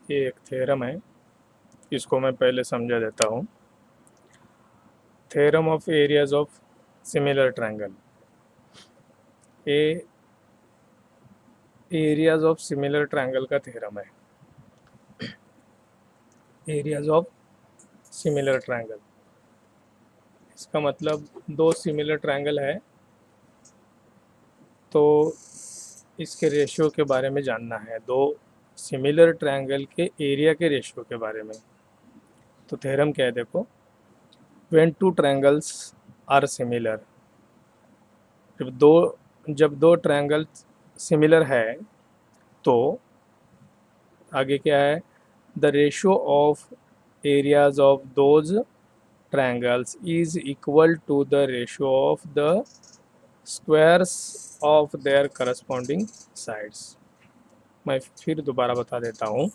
ये एक थ्योरम है, इसको मैं पहले समझा देता हूँ। Theorem of areas of similar triangle. ये एरियाज ऑफ सिमिलर ट्रायंगल का थ्योरम है। एरियाज ऑफ सिमिलर ट्रायंगल, इसका मतलब दो सिमिलर ट्रायंगल है तो इसके रेशियो के बारे में जानना है। दो सिमिलर ट्रायंगल के एरिया के रेशियो के बारे में। तो थ्योरम क्या है देखो, when two triangles are similar, जब दो ट्रायंगल सिमिलर है तो आगे क्या है, the ratio of areas of those triangles is equal to the ratio of the squares of their corresponding sides। मैं फिर दोबारा बता देता हूँ।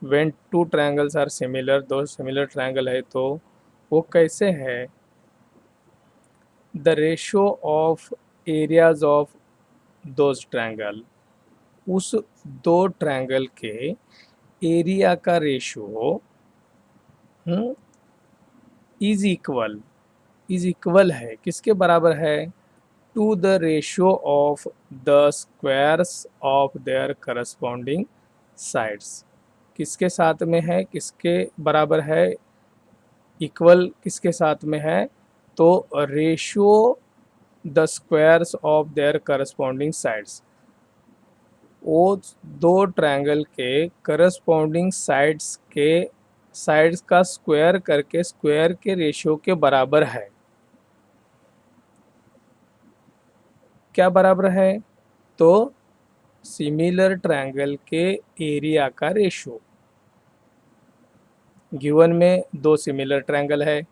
when two triangles are similar, दो सिमिलर ट्रायंगल है तो वो कैसे है, the ratio of areas of those triangle, उस दो ट्रायंगल के एरिया का रेशियो इज इक्वल है, किसके बराबर है, to the ratio of the squares of their corresponding sides. किसके साथ में है, किसके बराबर है, इक्वल किसके साथ में है, तो ratio the squares of their corresponding sides, वो दो ट्रायंगल के करस्पॉन्डिंग साइड्स का स्क्वायर करके स्क्वायर के रेशियो के बराबर है। क्या बराबर है, तो सिमिलर ट्रायंगल के एरिया का रेशियो। गिवन में दो सिमिलर ट्रायंगल है,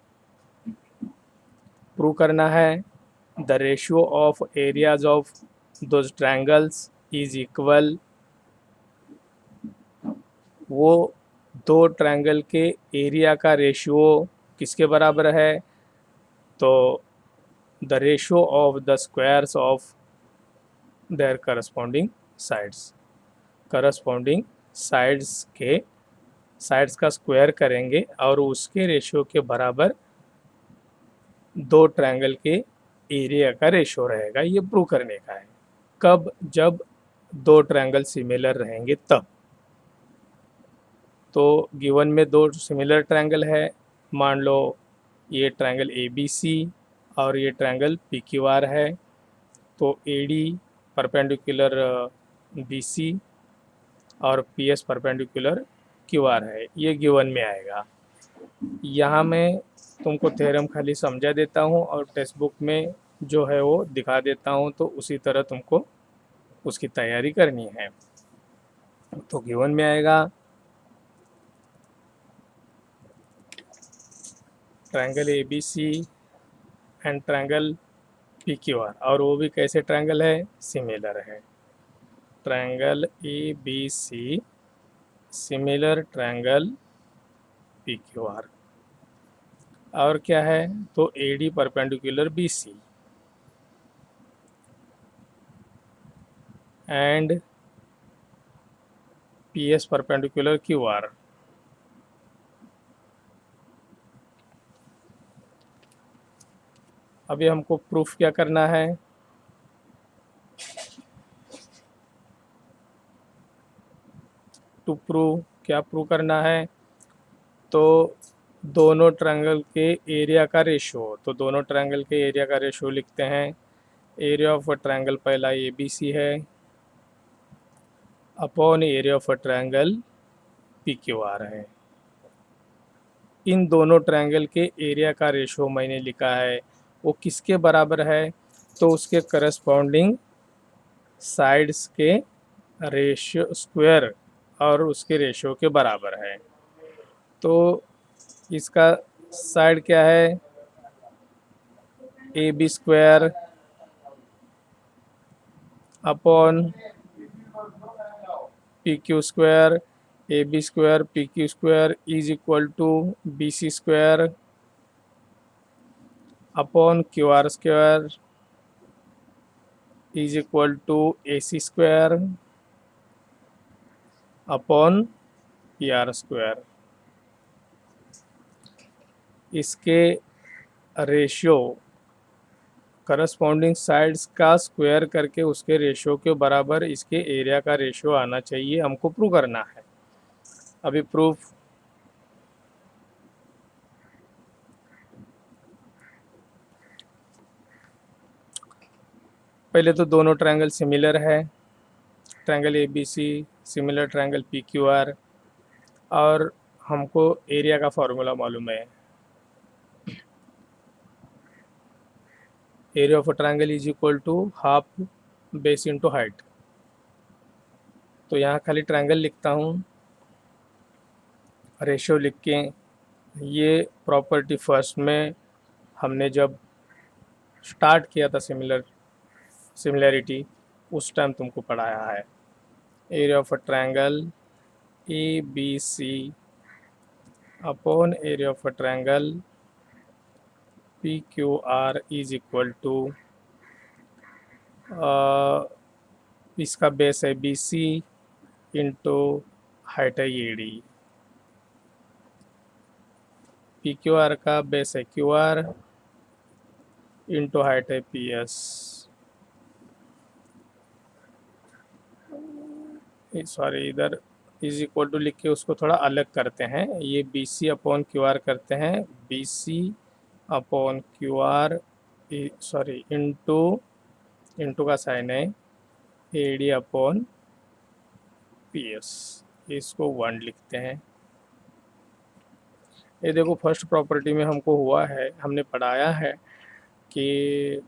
प्रूव करना है the ratio of areas of those triangles is equal, वो दो ट्रायंगल के एरिया का रेशियो किसके बराबर है, तो the ratio of the squares of their corresponding sides. Corresponding sides का स्क्वायर करेंगे और उसके रेशियो के बराबर दो ट्रायंगल के एरिया का रेशियो रहेगा। ये प्रूव करने का है। कब, जब दो ट्रायंगल सिमिलर रहेंगे तब। तो गिवन में दो सिमिलर ट्रायंगल है, मान लो ये ट्रायंगल ए बी सी और ये ट्रायंगल पी क्यू आर है। तो A D perpendicular B C और P S perpendicular Q R है, ये गिवन में आएगा। यहाँ मैं तुमको थ्योरम खाली समझा देता हूँ और टेक्स्ट बुक में जो है वो दिखा देता हूँ, तो उसी तरह तुमको उसकी तैयारी करनी है। तो गिवन में आएगा triangle A B C and triangle P Q R, और वो भी कैसे ट्रायंगल है, सिमिलर है। Triangle A B C similar triangle P Q R, और क्या है, तो A D perpendicular B C and P S perpendicular Q R. अभी हमको प्रूफ क्या करना है, टू प्रूव, क्या प्रूव करना है, तो दोनों ट्रायंगल के एरिया का रेशियो। तो दोनों ट्रायंगल के एरिया का रेशियो लिखते हैं। एरिया ऑफ अ ट्रायंगल पहला ए बी सी है upon area of a triangle P Q R है। इन दोनों ट्रायंगल के एरिया का रेशियो मैंने लिखा है, वो किसके बराबर है, तो उसके करस्पॉन्डिंग साइड्स के रेशियो स्क्वायर और उसके रेशियो के बराबर है। तो इसका साइड क्या है, A B square upon P Q square, A B square P Q square is equal to B C square upon Q R square is equal to A C square upon P R square. इसके ratio corresponding sides का square करके उसके ratio के बराबर इसके area का ratio आना चाहिए, हमको प्रूव करना है। अभी प्रूफ पहले तो दोनों ट्रायंगल सिमिलर है, triangle A B C similar triangle P Q R, और हमको एरिया का फॉर्मूला मालूम है। Area of a triangle is equal to half base into height. तो यहाँ खाली ट्रायंगल लिखता हूँ, रेशियो लिख के। ये प्रॉपर्टी फर्स्ट में हमने जब स्टार्ट किया था सिमिलैरिटी, उस टाइम तुमको पढ़ाया है। Area of a triangle A B C upon area of a triangle P Q R is equal to, इसका बेस है बी सी इंटू हाइट है A D. P Q R का बेस है Q R into height है P S. Sorry, इधर is equal to लिख के उसको थोड़ा अलग करते हैं। ये B C upon Q R करते हैं, B C upon Q are, sorry into, into का साइन है A D upon P S. इसको 1 लिखते हैं। ये देखो फर्स्ट प्रॉपर्टी में हमको हुआ है, हमने पढ़ाया है कि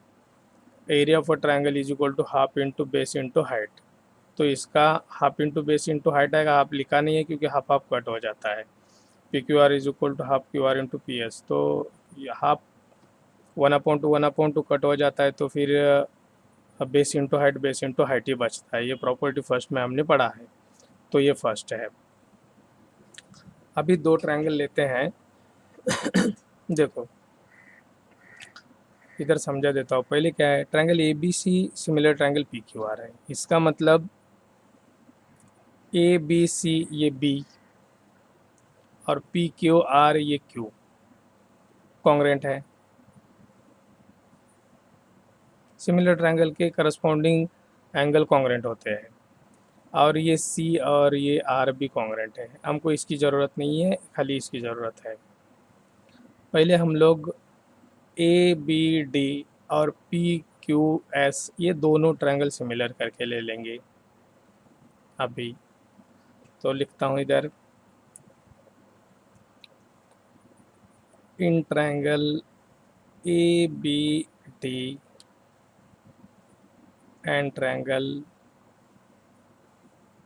area of a triangle is equal to half into base into height. तो इसका half into base into height आएगा, हाफ लिखा नहीं है क्योंकि हाफ हाफ कट हो जाता है। P Q R is equal to half Q R into P S. तो हाफ 1/2 कट हो जाता है, तो फिर बेस इंटू हाइट ही बचता है। ये प्रॉपर्टी फर्स्ट में हमने पढ़ा है, तो ये फर्स्ट है। अभी दो ट्रायंगल लेते हैं। देखो इधर समझा देता हूँ। पहले क्या है, triangle A B C similar triangle P Q R है। इसका मतलब ए बी सी ये बी और पी क्यू आर ये क्यू कॉन्ग्रेंट है। सिमिलर ट्रायंगल के करस्पॉन्डिंग एंगल कॉन्ग्रेंट होते हैं, और ये सी और ये आर भी कॉन्ग्रेंट है। हमको इसकी ज़रूरत नहीं है, खाली इसकी ज़रूरत है। पहले हम लोग ए बी डी और पी क्यू एस ये दोनों ट्रायंगल सिमिलर करके ले लेंगे। अभी तो लिखता हूँ इधर, in triangle A B D and triangle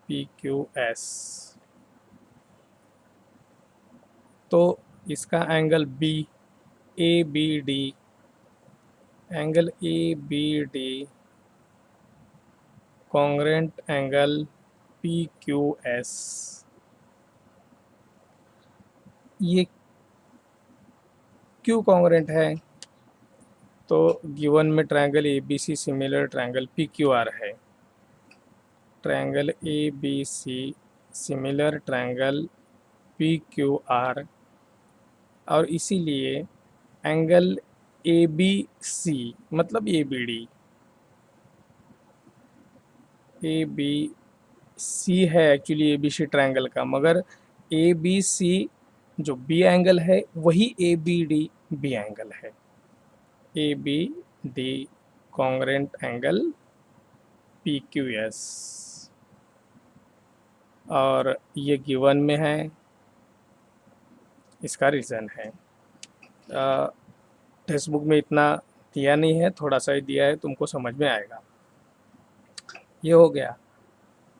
P Q S, तो इसका angle B A B D, angle A B D congruent angle P Q S. ये क्यों कॉन्ग्रेंट है, तो गिवन में triangle A B C similar triangle P Q R है। Triangle A B C similar triangle P Q R, और इसीलिए angle A B C मतलब A B D, A B C है actually A B C triangle का, मगर ए B सी जो B angle है वही A B D B angle है। A B D congruent angle P Q S, और ये गिवन में है, इसका रीज़न है। टेक्स्ट बुक में इतना दिया नहीं है, थोड़ा सा ही दिया है, तुमको समझ में आएगा। ये हो गया।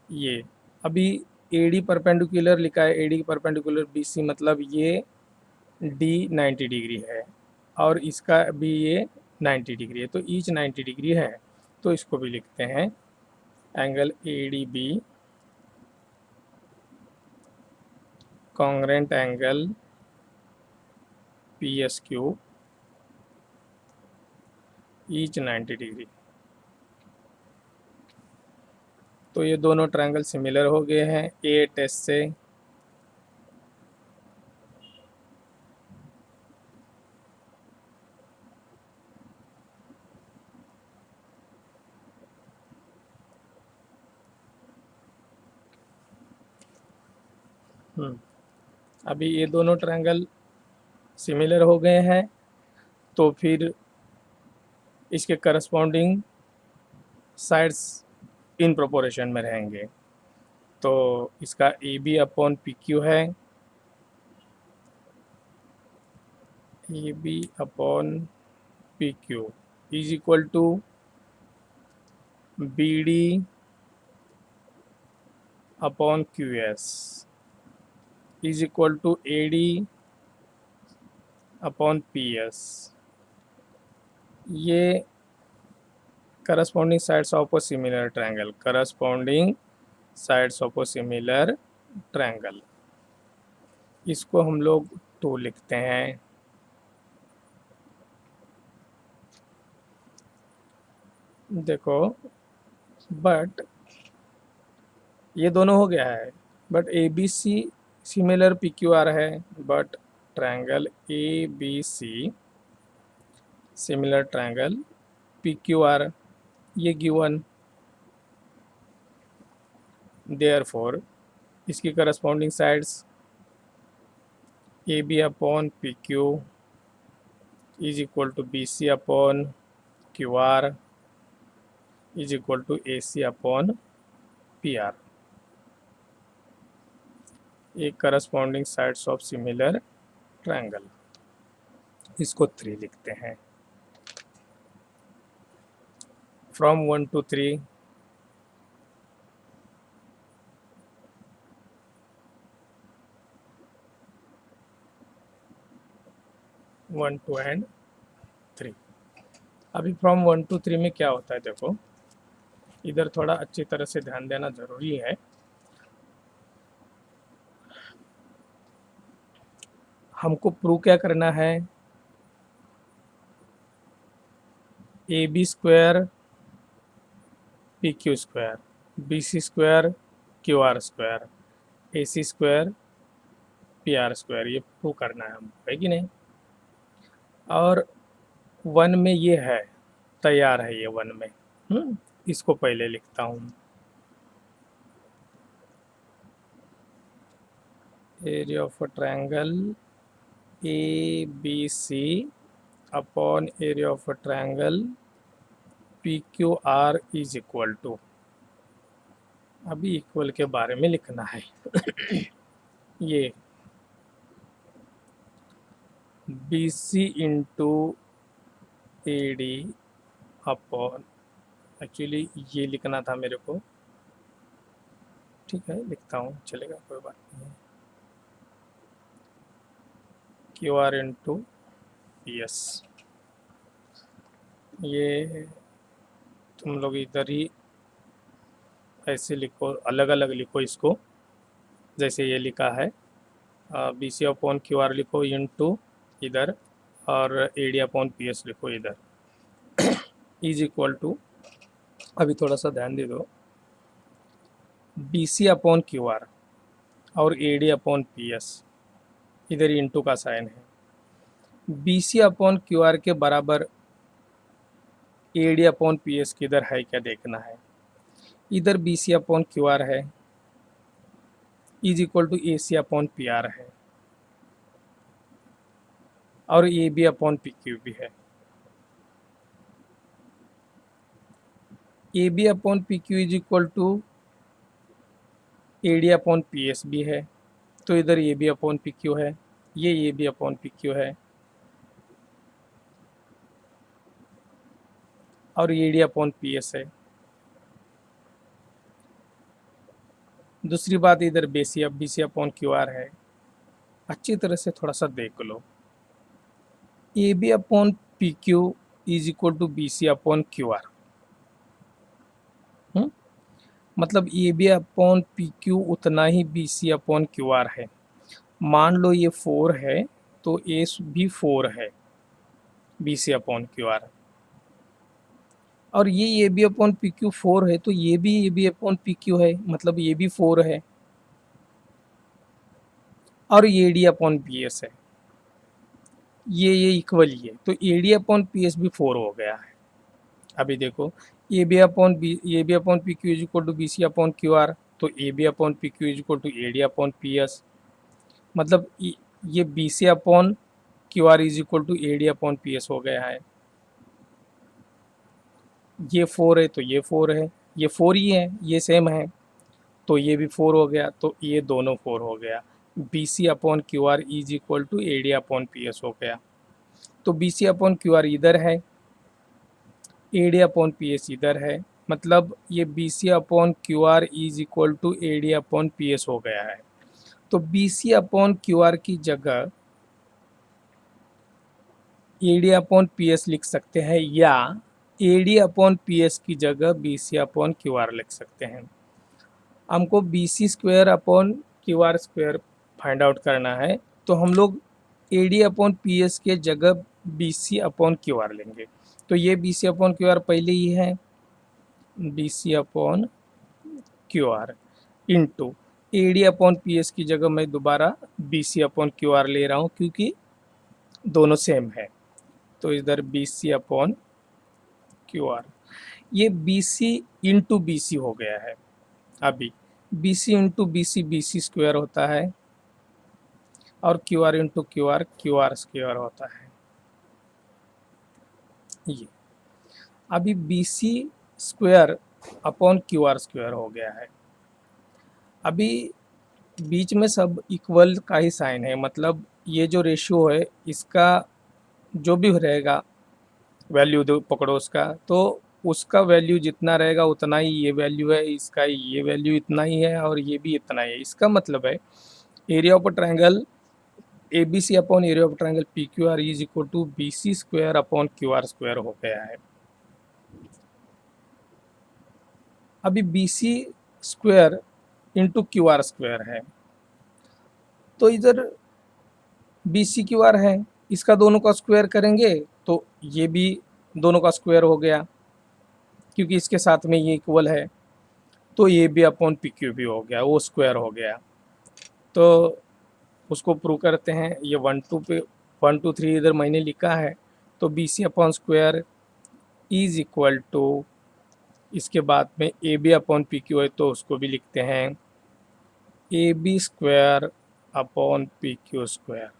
ये अभी ए डी परपेंडिकुलर लिखा है, A D perpendicular B C मतलब ये डी 90 डिग्री है और इसका भी ये 90 डिग्री है, तो ईच 90 डिग्री है। तो इसको भी लिखते हैं angle A D B congruent angle P S Q each 90 degree. तो ये दोनों ट्रायंगल सिमिलर हो गए हैं ए टेस्ट से। अभी ये दोनों ट्रायंगल सिमिलर हो गए हैं, तो फिर इसके करस्पॉन्डिंग साइड्स इन प्रोपोर्शन में रहेंगे। तो इसका A B upon P Q है, A B upon P Q is equal to B D upon Q S is equal to A D upon P S. ये corresponding sides of a similar triangle, corresponding sides of a similar triangle, इसको हम लोग 2 लिखते हैं। देखो, but ये दोनों हो गया है, but A B C similar P Q R है, but triangle A B C similar triangle P Q R ये गिवन, देयरफॉर इसकी corresponding sides A B upon P Q is equal to B C upon Q R is equal to A C upon P R. एक corresponding sides of similar triangle, इसको 3 लिखते हैं। From 1 to 3 1 2 and 3। अभी from 1 to 3 में क्या होता है, देखो इधर थोड़ा अच्छी तरह से ध्यान देना जरूरी है। हमको प्रूव क्या करना है, A B square P Q square B C square Q R square A C square P R square, ये प्रूव करना है हमको, है कि नहीं। और 1 में ये है, तैयार है ये 1 में। इसको पहले लिखता हूँ, area of a triangle A B C upon area of a triangle P Q R is equal to, अभी इक्वल के बारे में लिखना है ये B C into A D upon, actually ये लिखना था मेरे को, ठीक है लिखता हूँ, चलेगा कोई बात नहीं है, Q R into P S. ये तुम लोग इधर ही ऐसे लिखो, अलग अलग लिखो इसको, जैसे ये लिखा है B C upon Q R लिखो इंटू इधर, और A D upon P S लिखो इधर, इज इक्वल टू, अभी थोड़ा सा ध्यान दे दो, B C upon Q R और A D upon P S, इधर इंटू का साइन है, B C upon Q R के बराबर A D upon P S किधर है क्या देखना है, इधर B C upon Q R है, is equal to A C upon P R है, और A B upon P Q भी है, A B upon P Q is equal to A D upon P S भी है, तो इधर A B upon P Q है, ये A B upon P Q है, और A D upon P S है। दूसरी बात, इधर B C upon Q R है, अच्छी तरह से थोड़ा सा देख लो, A B upon P Q is equal to B C upon Q R, मतलब A B upon P Q उतना ही B C upon Q R है। मान लो ये 4 है, तो ए भी 4 है, B C upon Q R, और ये A B upon P Q 4 है, तो ये भी A B upon P Q है, मतलब ये भी 4 है, और A D upon P S है, ये इक्वल ही है, तो A D upon P S भी 4 हो गया है। अभी देखो, A B upon P Q is equal to B C upon Q R, तो A B upon P Q is equal to A D upon P S, मतलब ये B C upon Q R is equal to A D upon P S हो गया है। ये 4 है तो ये 4 है, ये 4 ही है, ये सेम है, तो ये भी 4 हो गया, तो ये दोनों 4 हो गया। B C upon Q R is equal to A D upon P S हो गया। तो B C upon Q R इधर है, A D upon P S इधर है, मतलब ये B C upon Q R is equal to A D upon P S हो गया है। तो B C upon Q R की जगह A D upon P S लिख सकते हैं, या ए डी अपॉन पी एस की जगह B C upon Q R लिख सकते हैं। हमको B C square upon Q R square find out करना है, तो हम लोग A D upon P S के जगह B C upon Q R लेंगे। तो ये B C upon Q R पहले ही है, B C upon Q R into A D upon P S की जगह मैं दोबारा B C upon Q R ले रहा हूँ, क्योंकि दोनों सेम है। तो इधर B C upon Q R, ये B C into B C हो गया है। अभी B C into B C square होता है, और Q R into Q R square होता है। ये अभी B C square upon Q R square हो गया है। अभी बीच में सब इक्वल का ही साइन है, मतलब ये जो रेशियो है इसका जो भी रहेगा वैल्यू दो पकड़ो उसका, तो उसका वैल्यू जितना रहेगा उतना ही ये वैल्यू है, इसका ये वैल्यू इतना ही है, और ये भी इतना ही है। इसका मतलब है area of triangle A B C upon area of triangle P Q R is equal to B C square upon Q R square हो गया है। अभी B C square into Q R square है, तो इधर बी सी क्यू आर है, इसका दोनों का स्क्वायर करेंगे तो ये भी दोनों का स्क्वायर हो गया, क्योंकि इसके साथ में ये इक्वल है, तो ये भी अपॉन पी क्यू भी हो गया, वो स्क्वायर हो गया। तो उसको प्रूव करते हैं। ये 1 2 3 इधर मैंने लिखा है, तो B C upon square is equal to, इसके बाद में A B upon P Q है तो उसको भी लिखते हैं A B square upon P Q square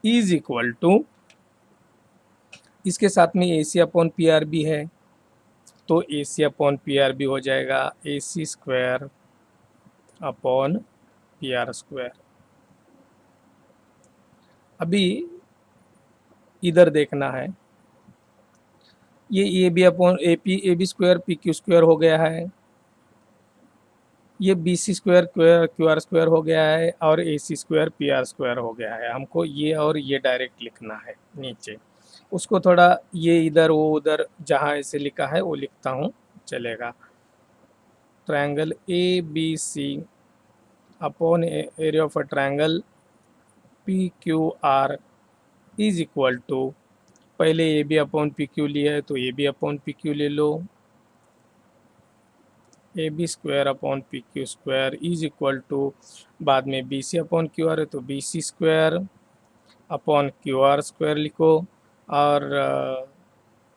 is equal to, इसके साथ में A C upon P R भी है, तो A C upon P R भी हो जाएगा A C square upon P R square. अभी इधर देखना है, ये A B upon A B square P Q square हो गया है, ये B C square Q R square हो गया है, और A C square P R square हो गया है। हमको ये और ये डायरेक्ट लिखना है नीचे, उसको थोड़ा ये इधर वो उधर जहाँ ऐसे लिखा है वो लिखता हूँ, चलेगा। Triangle A B C upon area of a triangle P Q R is equal to, पहले A B upon P Q लिया है तो A B upon P Q ले लो, A B square upon P Q square is equal to, बाद में B C upon Q R है तो B C square upon Q R square लिखो, और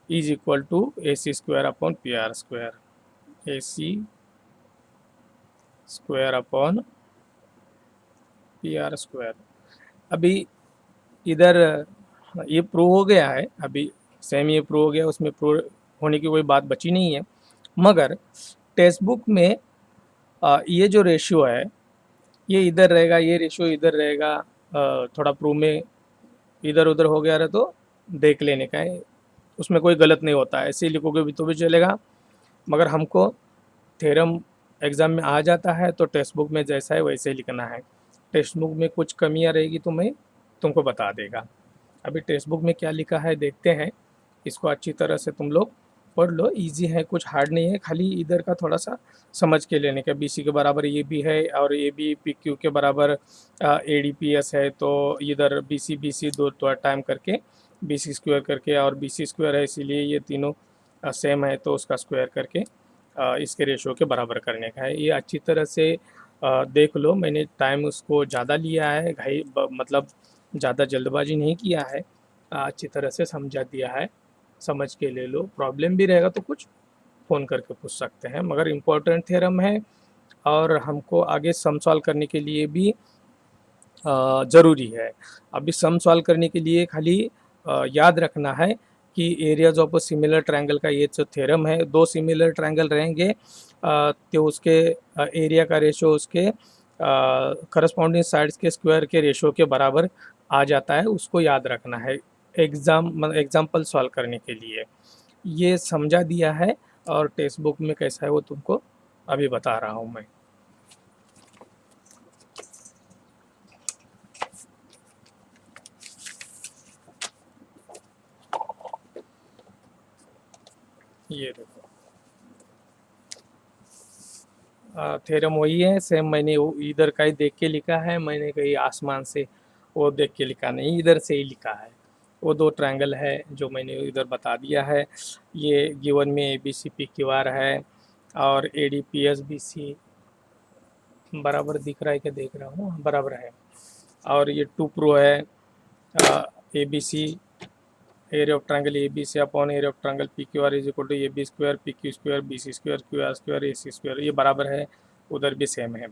is equal to A C square upon P R square, A C square upon P R square. अभी इधर ये prove हो गया है, अभी सेम ये प्रूव हो गया, उसमें प्रूव होने की कोई बात बची नहीं है। मगर टेक्स्ट बुक में ये जो रेशियो है ये इधर रहेगा, ये रेशियो इधर रहेगा, थोड़ा प्रूव में इधर उधर हो गया रहे तो देख लेने का है, उसमें कोई गलत नहीं होता है, ऐसे ही लिखोगे भी तो भी चलेगा। मगर हमको थ्योरम एग्ज़ाम में आ जाता है तो टेक्स्ट बुक में जैसा है वैसे ही लिखना है। टेक्स्ट बुक में कुछ कमियां रहेगी तो मैं तुमको बता देगा। अभी टेक्स्ट बुक में क्या लिखा है देखते हैं, इसको अच्छी तरह से तुम लोग पढ़ लो, इजी है, कुछ हार्ड नहीं है, खाली इधर का थोड़ा सा समझ के लेने का। बी सी के बराबर ये भी है, और ए बी पी क्यू के बराबर ए डी पी एस है, तो इधर बी सी दो तो टाइम करके बी सी स्क्वायर करके, और बी सी स्क्वायर है इसीलिए ये तीनों सेम है तो उसका स्क्वायर करके इसके रेशो के बराबर करने का है। ये अच्छी तरह से देख लो, मैंने टाइम उसको ज़्यादा लिया है, मतलब ज़्यादा जल्दबाजी नहीं किया है, अच्छी तरह से समझा दिया है, समझ के ले लो। प्रॉब्लम भी रहेगा तो कुछ फ़ोन करके पूछ सकते हैं, मगर इम्पोर्टेंट थ्योरम है, और हमको आगे सम सॉल्व करने के लिए भी ज़रूरी है। अभी सम सॉल्व करने के लिए खाली याद रखना है कि areas of a similar triangle का ये जो थ्योरम है, दो सिमिलर ट्रायंगल रहेंगे तो उसके एरिया का रेशो उसके करस्पॉन्डिंग साइड्स के स्क्वायर के रेशो के बराबर आ जाता है, उसको याद रखना है एग्जाम्पल सॉल्व करने के लिए। ये समझा दिया है और टेक्स्ट बुक में कैसा है वो तुमको अभी बता रहा हूँ मैं। ये देखो थ्योरम वही है, सेम मैंने वो इधर का ही देख के लिखा है, मैंने कहीं आसमान से वो देख के लिखा नहीं, इधर से ही लिखा है। वो दो ट्रायंगल है जो मैंने इधर बता दिया है। ये गिवन में A B C P Q R है और A D P S B C बराबर दिख रहा है क्या, देख रहा हूँ बराबर है। और ये टू प्रो है A B C area of triangle A B C upon area of triangle P Q R is equal to A B square P Q square B C square Q R square A C square, ये बराबर है, उधर भी same है।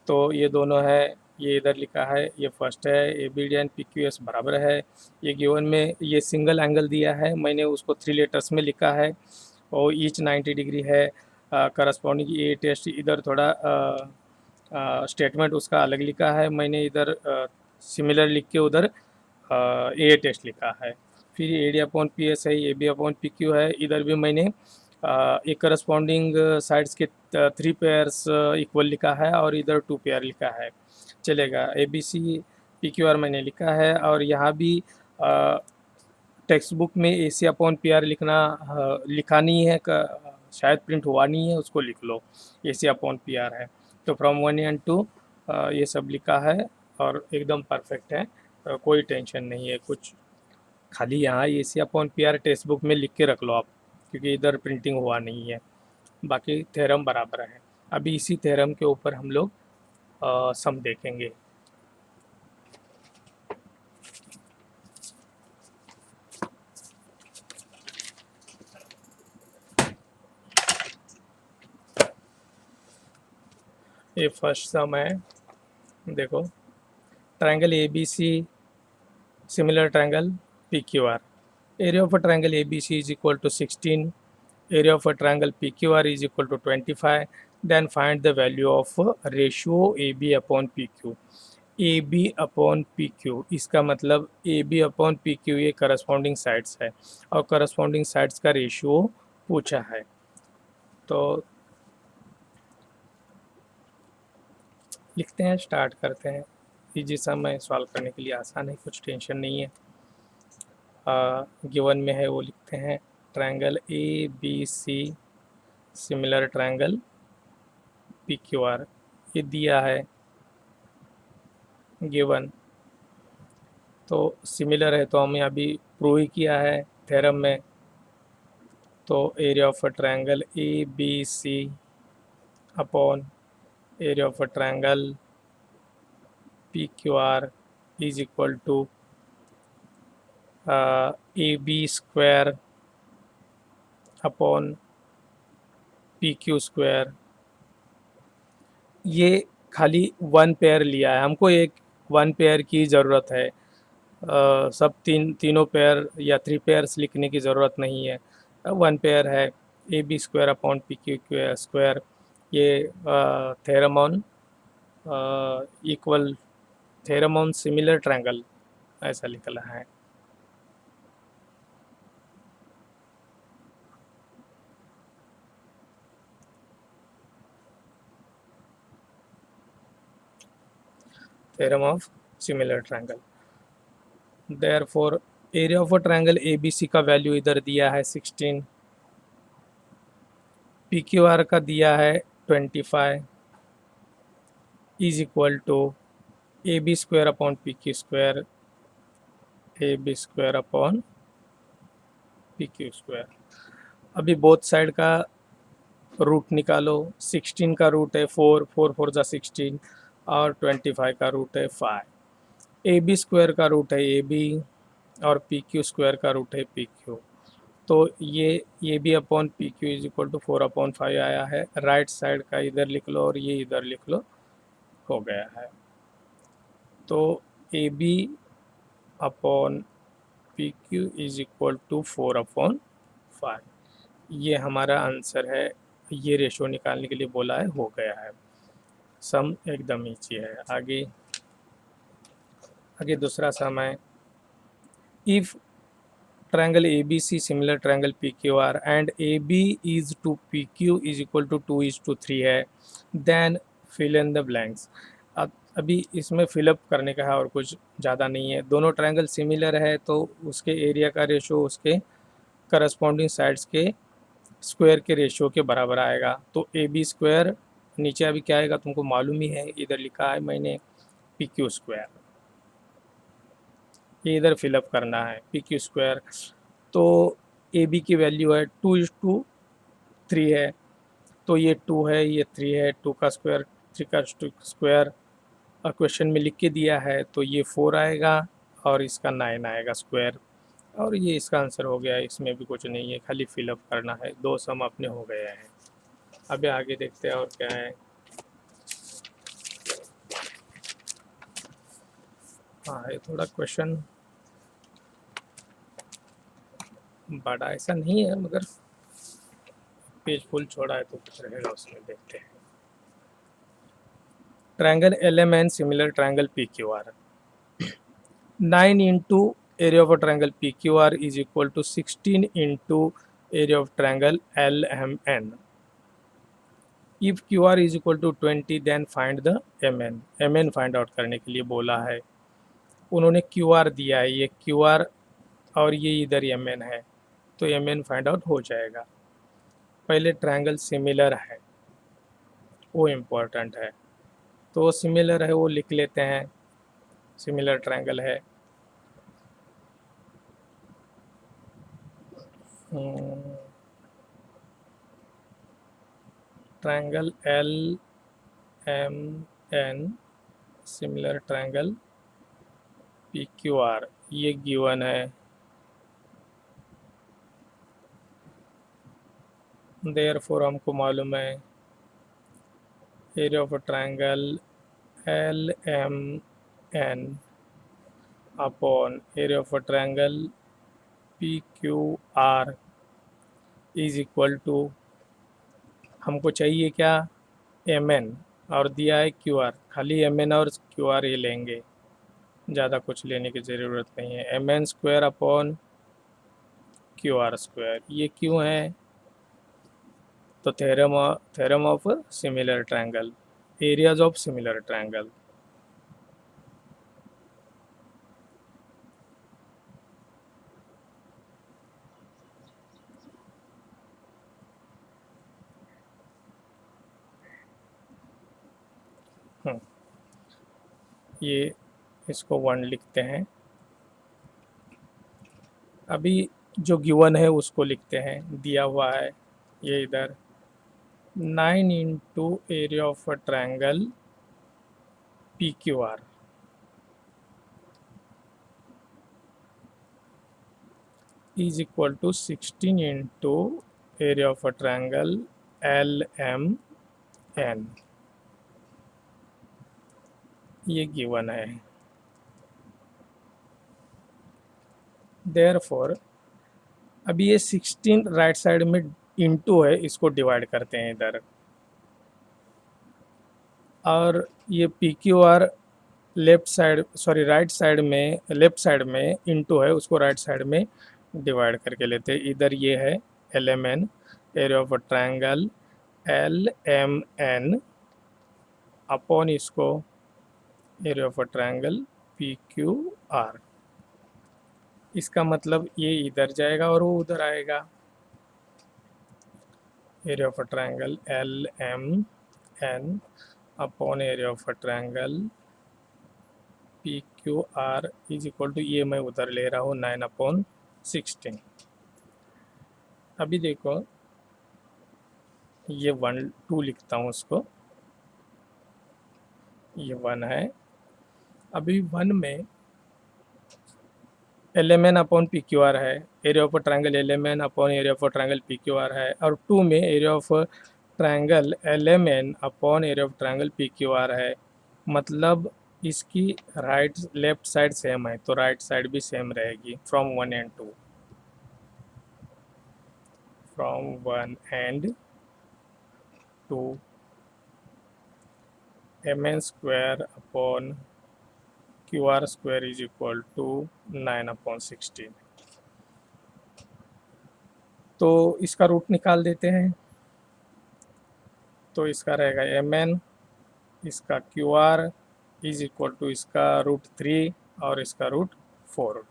तो ये दोनों है, ये इधर लिखा है, ये फर्स्ट है A B D and P Q S बराबर है। ये गिवन में ये सिंगल एंगल दिया है, मैंने उसको 3 लेटर्स में लिखा है और ईच 90 डिग्री है। करस्पॉन्डिंग ए टेस्ट इधर थोड़ा स्टेटमेंट उसका अलग लिखा है, मैंने इधर सिमिलर लिख के उधर ए टेस्ट लिखा है। फिर A D upon P S है, A B upon P Q है, इधर भी मैंने एक करस्पॉन्डिंग साइड्स के 3 पेयर्स इक्वल लिखा है और इधर 2 पेयर लिखा है, चलेगा। A B C P Q R मैंने लिखा है और यहाँ भी टेक्स्ट बुक में A C upon P R लिखना लिखा नहीं है, शायद प्रिंट हुआ नहीं है, उसको लिख लो, ए सी अपॉन पी आर है। तो फ्रॉम 1 एंड 2 ये सब लिखा है और एकदम परफेक्ट है, कोई टेंशन नहीं है कुछ। खाली यहाँ A C upon P R text book में लिख के रख लो आप, क्योंकि इधर प्रिंटिंग हुआ नहीं है, बाकी थ्योरम बराबर है। अभी इसी थ्योरम के ऊपर हम लोग सम देखेंगे। ये फर्स्ट सम है, देखो triangle A B C similar triangle P Q R, area of a triangle ABC is equal to 16, area of a triangle PQR is equal to 25, then find the value of ratio AB upon PQ। AB upon PQ इसका मतलब AB upon PQ ये corresponding sides है और corresponding sides का ratio पूछा है। तो लिखते हैं, स्टार्ट करते हैं। इजी समय सॉल्व करने के लिए आसान है, कुछ टेंशन नहीं है। गिवन में है वो लिखते हैं, triangle A B C similar triangle P Q R, ये दिया है गिवन, तो सिमिलर है तो हमने अभी प्रूव ही किया है थ्योरम में। तो area of a triangle A B C upon area of a triangle P Q R is equal to A B square upon P Q square. ये खाली 1 पेयर लिया है, हमको एक 1 पेयर की ज़रूरत है, सब तीनों पेयर या 3 पेयर्स लिखने की ज़रूरत नहीं है। 1 पेयर है A B square upon P Q square, ये theorem on equal theorem on similar triangle ऐसा लिखा है। Theorem of similar triangle, therefore area of a triangle A B C का वैल्यू इधर दिया है 16, पी क्यू आर का दिया है 25 is equal to A B square upon P Q square, A B square upon P Q square. अभी both side का root निकालो, 16 का रूट है 4, 4 4 जा 16 और 25 का रूट है 5। ए बी स्क्वायर का रूट है ए बी और पी क्यू स्क्वायर का रूट है पी क्यू। तो ये B upon P Q is equal to 4/5 आया है, राइट साइड का इधर लिख लो और ये इधर लिख लो, हो गया है। तो A B upon P Q is equal to 4/5। ये हमारा आंसर है। ये रेशो निकालने के लिए बोला है, हो गया है। सम एकदम ईजी है। आगे आगे दूसरा सम है, if triangle ABC similar triangle PQR and AB is to PQ is equal to 2:3 है, then fill in the blanks। अब अभी इसमें फिलअप करने का है और कुछ ज़्यादा नहीं है। दोनों ट्रायंगल सिमिलर है तो उसके एरिया का रेशो उसके करस्पॉन्डिंग साइड्स के स्क्वायर के रेशियो के बराबर आएगा। तो ए बी स्क्वायर नीचे अभी क्या आएगा तुमको मालूम ही है, इधर लिखा है मैंने पी क्यू स्क्वायर, ये इधर फिलअप करना है पी क्यू स्क्वायर। तो ए बी की वैल्यू है 2:3 है, तो ये 2 है, ये 3 है, 2 का स्क्वायर 3 का स्क्वायर क्वेश्चन में लिख के दिया है, तो ये 4 आएगा और इसका 9 आएगा स्क्वायर, और ये इसका आंसर हो गया। इसमें भी कुछ नहीं है, खाली फिलअप करना है। दो सम अपने हो गए हैं। अभी आगे देखते हैं और क्या है। हाँ, है थोड़ा क्वेश्चन बड़ा ऐसा नहीं है, मगर पेज फुल छोड़ा है तो कुछ रहेगा उसमें, देखते हैं। Triangle LMN similar triangle PQR, 9 into area of a triangle PQR is equal to 16 into area of triangle LMN। If QR is equal to 20 then find the MN। MN find out करने के लिए बोला है। उन्होंने QR दिया है, ये QR और ये इधर MN है, तो MN फाइंड आउट हो जाएगा। पहले ट्रायंगल सिमिलर है, वो इम्पोर्टेंट है, तो सिमिलर है वो लिख लेते हैं। सिमिलर ट्रायंगल है, triangle LMN similar triangle PQR, ये गिवन है। देयरफॉर हमको मालूम है area of triangle LMN upon area of triangle PQR is equal to, हमको चाहिए क्या, MN, और दिया है QR। खाली MN और QR ये लेंगे, ज़्यादा कुछ लेने की ज़रूरत नहीं है। MN square upon QR square, ये क्यों है, तो theorem of similar triangle, areas of similar triangle. ये इसको 1 लिखते हैं। अभी जो गिवन है उसको लिखते हैं, दिया हुआ है ये इधर 9 into area of a triangle PQR is equal to 16 into area of a triangle LMN, ये गिवन है। देयरफॉर अभी ये 16 राइट साइड में इंटू है, इसको डिवाइड करते हैं इधर, और ये PQR left side, sorry right side में, लेफ्ट साइड में इंटू है, उसको राइट साइड में डिवाइड करके लेते हैं। इधर ये है LMN, area of a triangle LMN upon इसको area of a triangle PQR। इसका मतलब ये इधर जाएगा और वो उधर आएगा। Area of a triangle LMN upon area of a triangle PQR is equal to, ये मैं उधर ले रहा हूँ 9/16। अभी देखो ये 1 2 लिखता हूँ उसको, ये 1 है। अभी 1 में LMN अपॉन PQR है, area of triangle LMN upon area of triangle PQR है, और 2 में area of triangle LMN upon area of triangle PQR है। मतलब इसकी राइट लेफ्ट साइड सेम है तो राइट साइड भी सेम रहेगी from 1 and 2, from 1 and 2 mn square upon QR square is equal to 9/16। तो इसका रूट निकाल देते हैं। तो इसका रहेगा mn, इसका QR इज इक्वल टू इसका √3 और इसका √4।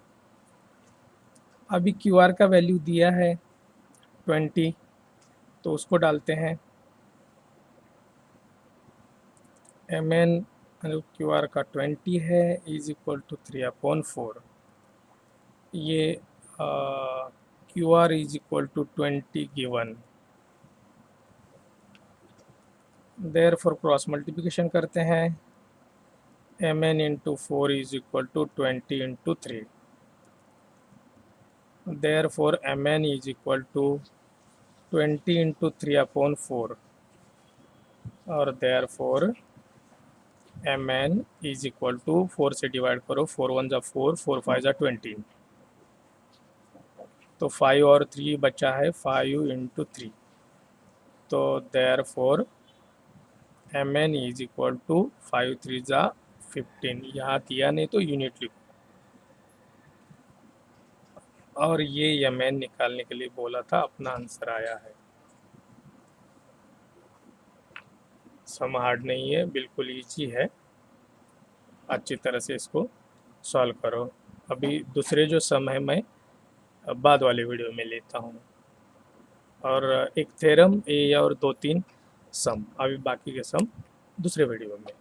अभी QR का वैल्यू दिया है 20, तो उसको डालते हैं। mn QR का 20 है इज इक्वल टू 3/4। ये QR is equal to 20 given, therefore cross multiplication करते हैं। mn into 4 is equal to 20 into 3, therefore mn is equal to 20 into 3/4 और therefore mn is equal to 4 से डिवाइड करो, 4 1 जा 4, 4 5 जा 20, तो 5 और 3 बचा है 5 इंटू 3, तो therefore mn is equal to 5 3 जा 15। यहाँ दिया नहीं तो यूनिट लिखो। और ये mn निकालने के लिए बोला था, अपना आंसर आया है। सम हार्ड नहीं है, बिल्कुल ईजी है, अच्छी तरह से इसको सॉल्व करो। अभी दूसरे जो सम है मैं बाद वाले वीडियो में लेता हूँ, और एक थ्योरम ए और 2-3 सम, अभी बाकी के सम दूसरे वीडियो में।